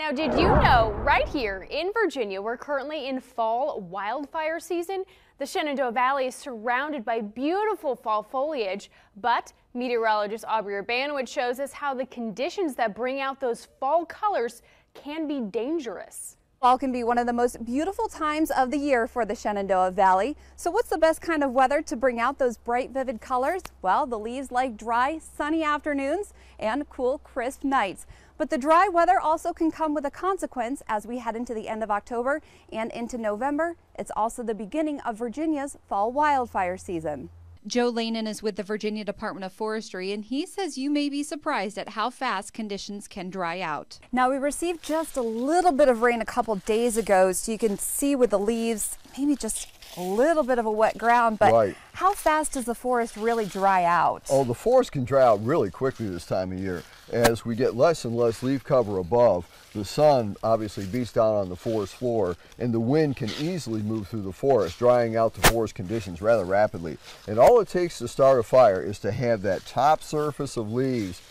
Now, did you know right here in Virginia, we're currently in fall wildfire season? The Shenandoah Valley is surrounded by beautiful fall foliage, but meteorologist Aubrey Urbanowicz shows us how the conditions that bring out those fall colors can be dangerous. Fall can be one of the most beautiful times of the year for the Shenandoah Valley. So what's the best kind of weather to bring out those bright, vivid colors? Well, the leaves like dry, sunny afternoons and cool, crisp nights. But the dry weather also can come with a consequence as we head into the end of October and into November. It's also the beginning of Virginia's fall wildfire season. Joe Lanin is with the Virginia Department of Forestry, and he says you may be surprised at how fast conditions can dry out. Now, we received just a little bit of rain a couple days ago, so you can see with the leaves, maybe just a little bit of a wet ground, but right. How fast does the forest really dry out? Oh, the forest can dry out really quickly this time of year. As we get less and less leaf cover above, the sun obviously beats down on the forest floor, and the wind can easily move through the forest, drying out the forest conditions rather rapidly. And all it takes to start a fire is to have that top surface of leaves,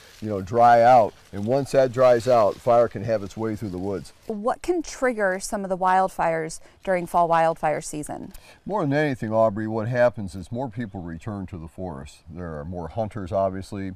dry out. And once that dries out, fire can have its way through the woods. What can trigger some of the wildfires during fall wildfire season? More than anything, Aubrey, what happens is more people return to the forest. There are more hunters, obviously,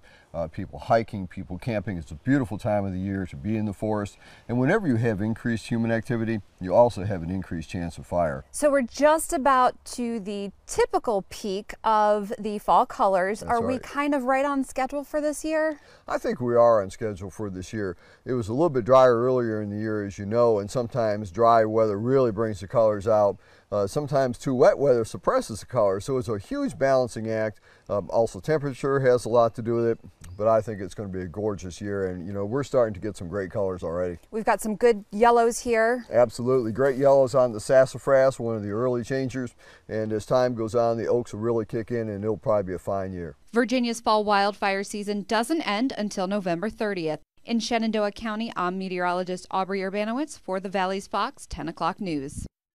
people hiking, people camping. It's a beautiful time of the year to be in the forest. And whenever you have increased human activity, you also have an increased chance of fire. So we're just about to the typical peak of the fall colors. That's Are we right. kind of right on schedule for this year? I think we are on schedule for this year. It was a little bit drier earlier in the year, as you know, and sometimes dry weather really brings the colors out. Sometimes too wet weather suppresses the colors, so it's a huge balancing act. Also, temperature has a lot to do with it, but I think it's going to be a gorgeous year, and we're starting to get some great colors already. We've got some good yellows here. Absolutely, great yellows on the sassafras, one of the early changers, and as time goes on, the oaks will really kick in, and it'll probably be a fine year. Virginia's fall wildfire season doesn't end until November 30th. In Shenandoah County, I'm meteorologist Aubrey Urbanowicz for the Valley's Fox 10 o'clock news.